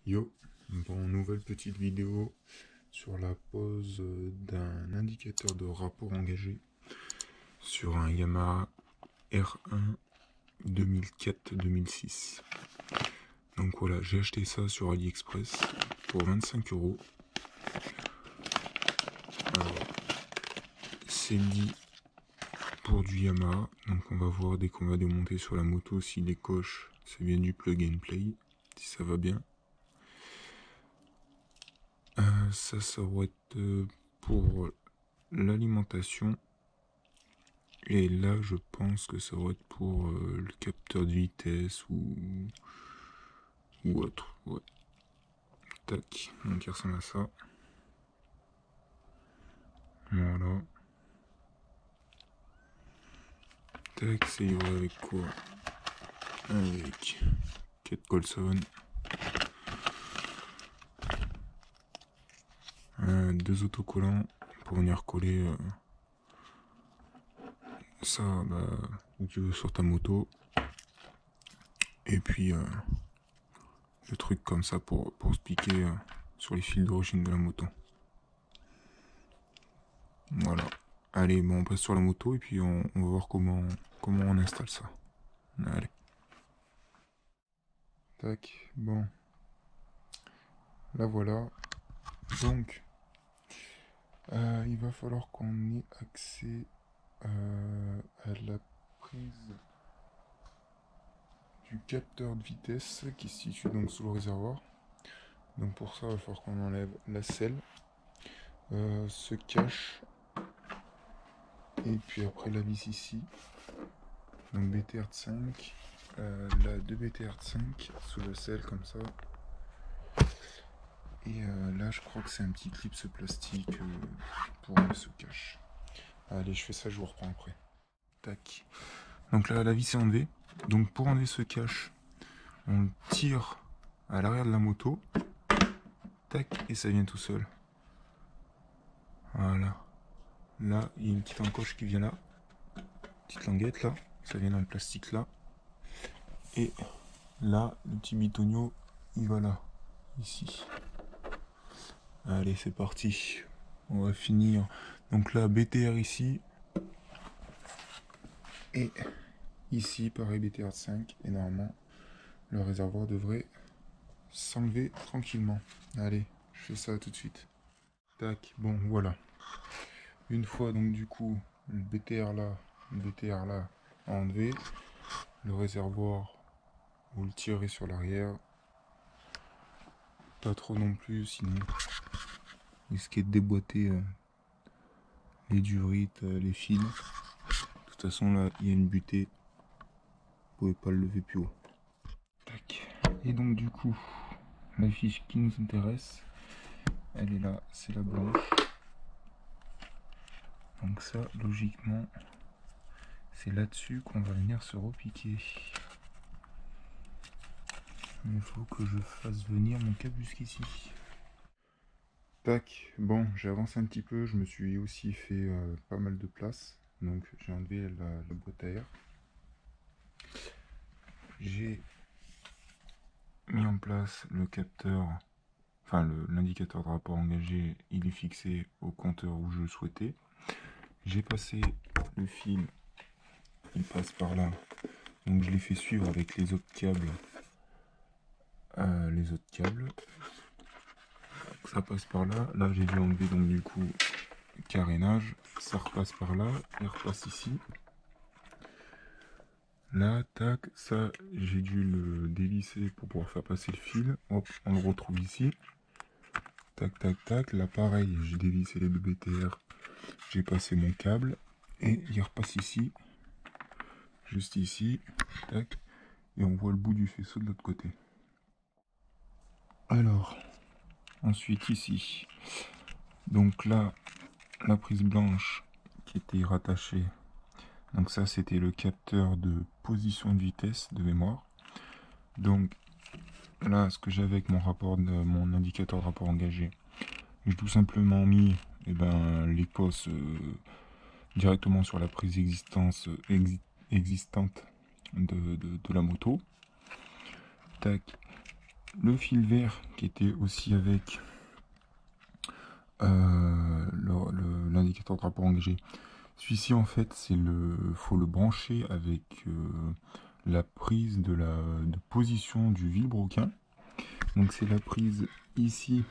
Yo, bon, nouvelle petite vidéo sur la pose d'un indicateur de rapport engagé sur un Yamaha R1 2004-2006. Donc voilà, j'ai acheté ça sur AliExpress pour 25 €. Alors, c'est dit pour du Yamaha, donc on va voir dès qu'on va démonter sur la moto si les coches, c'est bien du plug and play, si ça va bien. Ça va être pour l'alimentation. Et là, je pense que ça va être pour le capteur de vitesse ou autre. Ouais. Tac. Donc, il ressemble à ça. Voilà. Tac, c'est livré avec quoi? Avec Kate Colson. Deux autocollants pour venir coller ça où tu veux sur ta moto. Et puis le truc comme ça pour se piquer sur les fils d'origine de la moto. Voilà. Allez, bon, on passe sur la moto et puis on va voir comment on installe ça. Allez. Tac, bon. Là voilà. Donc, il va falloir qu'on ait accès à la prise du capteur de vitesse qui se situe donc sous le réservoir. Donc pour ça, il va falloir qu'on enlève la selle, ce cache, et puis après la vis ici. Donc BTR 5, là 2 BTR 5 sous la selle comme ça. Et là, je crois que c'est un petit clip plastique pour ce cache. Allez, je fais ça, je vous reprends après. Tac. Donc là, la vis est enlevée. Donc pour enlever ce cache, on le tire à l'arrière de la moto. Tac, et ça vient tout seul. Voilà. Là, il y a une petite encoche qui vient là. Petite languette là. Ça vient dans le plastique là. Et là, le petit bitonio, il va là. Ici. Allez, c'est parti. On va finir. Donc là, BTR ici. Et ici, pareil, BTR 5. Et normalement, le réservoir devrait s'enlever tranquillement. Allez, je fais ça tout de suite. Tac, bon, voilà. Une fois, donc, du coup, le BTR là, enlevé. Le réservoir, vous le tirez sur l'arrière. Pas trop non plus, sinon, risquez de déboîter les durites, les fils. De toute façon, là, il y a une butée. Vous pouvez pas le lever plus haut. Tac. Et donc, du coup, la fiche qui nous intéresse, elle est là, c'est la blanche. Donc ça, logiquement, c'est là-dessus qu'on va venir se repiquer. Il faut que je fasse venir mon cabusque ici. Tac, bon, j'ai avancé un petit peu, je me suis aussi fait pas mal de place. Donc j'ai enlevé la boîte à air. J'ai mis en place le capteur, enfin l'indicateur de rapport engagé, il est fixé au compteur où je le souhaitais. J'ai passé le fil, il passe par là. Donc je l'ai fait suivre avec les autres câbles. Ça passe par là. Là j'ai dû enlever donc du coup le carénage. Ça repasse par là. Il repasse ici. Là, tac, ça j'ai dû le dévisser pour pouvoir faire passer le fil. Hop, on le retrouve ici. Tac, tac, tac. Là pareil, j'ai dévissé les deux BTR. J'ai passé mon câble. Et il repasse ici. Juste ici. Tac. Et on voit le bout du faisceau de l'autre côté. Alors, ensuite ici. Donc là, la prise blanche qui était rattachée. Donc ça, c'était le capteur de position de vitesse de mémoire. Donc là, ce que j'avais avec mon indicateur de rapport engagé, j'ai tout simplement mis les cosses directement sur la prise existante de la moto. Tac. le fil vert qui était aussi avec l'indicateur de rapport engagé. Celui-ci en fait faut le brancher avec la prise de position du vilebrequin. Donc c'est la prise ici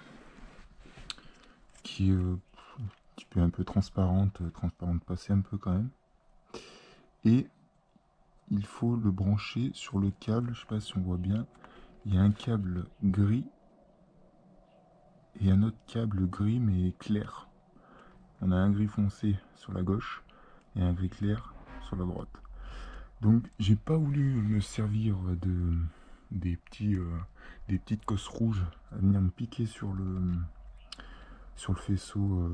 qui est un petit peu transparente passée un peu quand même. Et il faut le brancher sur le câble, je sais pas si on voit bien, il y a un câble gris et un autre câble gris mais clair. On a un gris foncé sur la gauche et un gris clair sur la droite. Donc j'ai pas voulu me servir des petites cosses rouges à venir me piquer sur le faisceau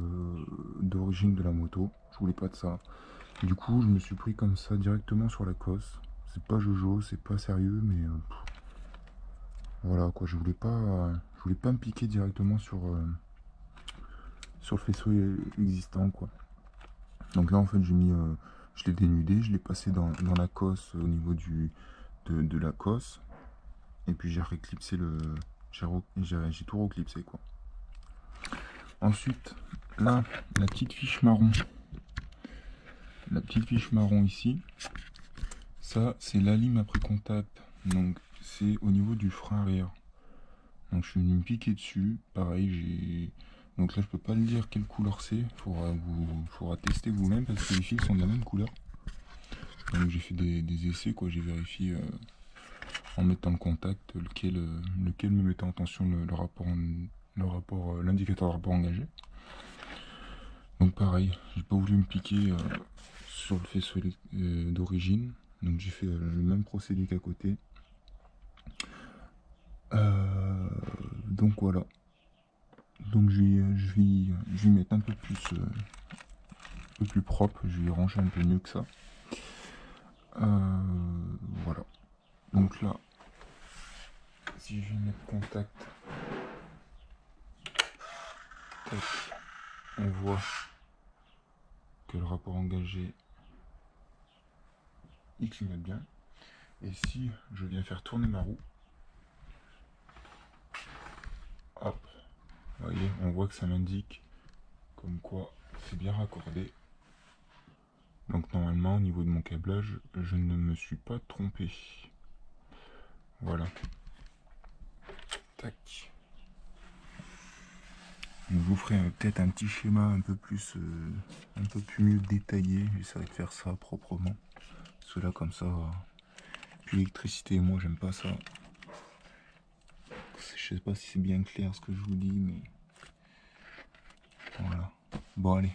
d'origine de la moto. Je voulais pas de ça. Du coup je me suis pris comme ça directement sur la cosse. C'est pas Jojo, c'est pas sérieux, mais voilà quoi, je voulais pas me piquer directement sur le faisceau existant quoi. Donc là en fait je l'ai dénudé, je l'ai passé dans la cosse au niveau de la cosse, et puis j'ai reclipsé j'ai tout reclipsé quoi. Ensuite là la petite fiche marron ici, ça c'est la lime après contact, donc c'est au niveau du frein arrière. Donc je suis venu me piquer dessus, pareil donc là je peux pas le dire quelle couleur c'est, faudra tester vous-même parce que les fils sont de la même couleur. Donc j'ai fait des essais quoi, j'ai vérifié en mettant le contact lequel me mettait en tension l'indicateur de rapport engagé. Donc pareil, j'ai pas voulu me piquer sur le faisceau d'origine, donc j'ai fait le même procédé qu'à côté. Donc voilà. Donc je vais mettre un peu plus propre, je vais ranger un peu mieux que ça. Voilà. Donc là, si je vais mettre contact, on voit que le rapport engagé il clignote bien. Et si je viens faire tourner ma roue, hop, vous voyez, on voit que ça m'indique comme quoi c'est bien raccordé. Donc normalement au niveau de mon câblage, je ne me suis pas trompé. Voilà. Tac. Je vous ferai peut-être un petit schéma un peu plus mieux détaillé. J'essaierai de faire ça proprement. Cela comme ça. Puis l'électricité, moi j'aime pas ça. Je sais pas si c'est bien clair ce que je vous dis, mais voilà. Bon allez,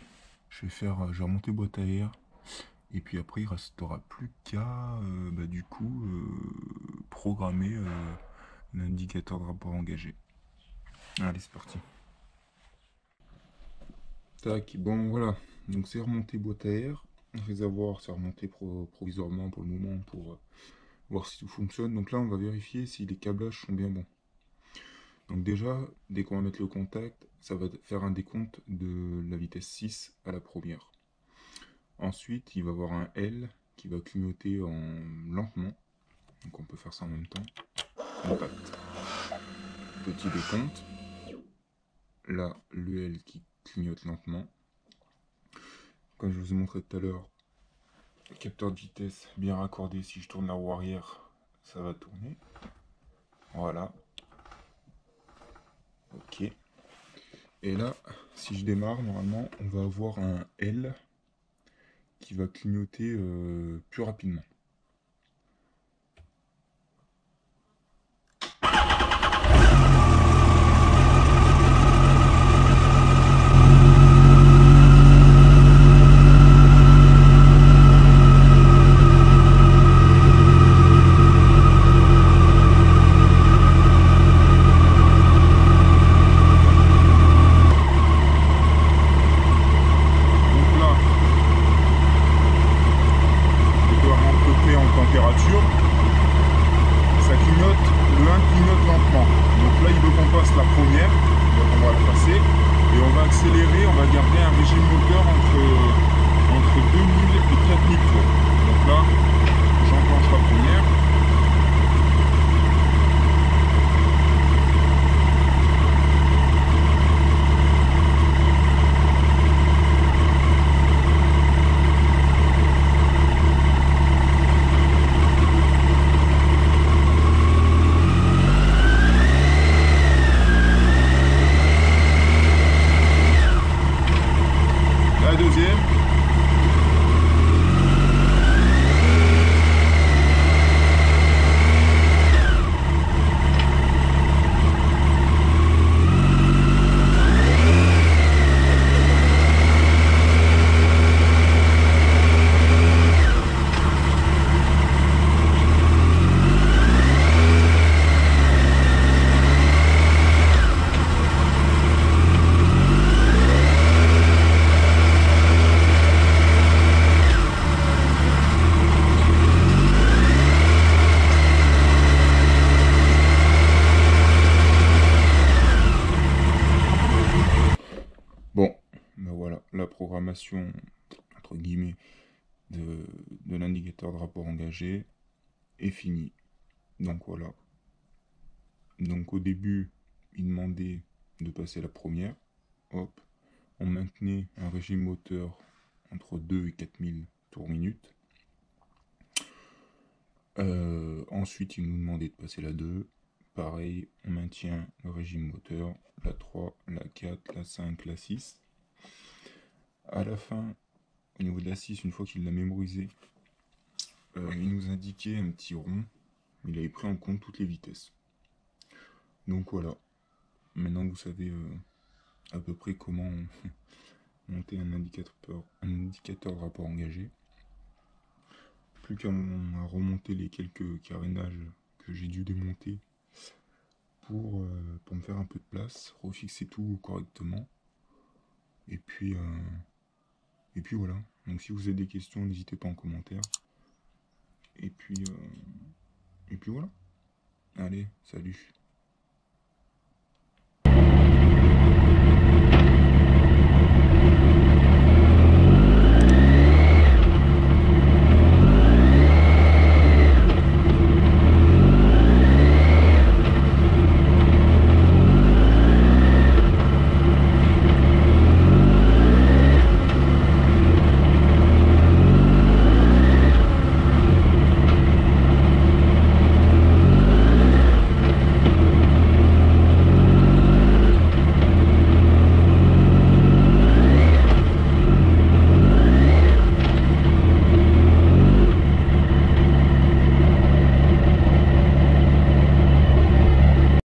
je vais remonter boîte à air. Et puis après il restera plus qu'à du coup programmer l'indicateur de rapport engagé. Allez, c'est parti. Tac, bon voilà, donc c'est remonté boîte à air, réservoir c'est remonté provisoirement pour le moment pour voir si tout fonctionne. Donc là on va vérifier si les câblages sont bien bons. Donc déjà, dès qu'on va mettre le contact, ça va faire un décompte de la vitesse 6 à la première. Ensuite, il va y avoir un L qui va clignoter lentement. Donc on peut faire ça en même temps. Contact. Petit décompte. Là, le L qui clignote lentement. Comme je vous ai montré tout à l'heure, le capteur de vitesse bien raccordé. Si je tourne la roue arrière, ça va tourner. Voilà. Ok. Et là, si je démarre, normalement, on va avoir un L qui va clignoter plus rapidement. l'information, entre guillemets, de l'indicateur de rapport engagé est finie. Donc voilà. Donc au début, il demandait de passer la première. Hop. On maintenait un régime moteur entre 2 et 4000 tours minute. Ensuite, il nous demandait de passer la 2. Pareil, on maintient le régime moteur, la 3, la 4, la 5, la 6. À la fin, au niveau de la 6, une fois qu'il l'a mémorisé, il nous indiquait un petit rond. Il avait pris en compte toutes les vitesses. Donc voilà. Maintenant, vous savez à peu près comment monter un indicateur de rapport engagé. Plus qu'à remonter les quelques carénages que j'ai dû démonter pour me faire un peu de place, refixer tout correctement. Et puis voilà. Donc si vous avez des questions, n'hésitez pas en commentaire. Et puis voilà. Allez, salut.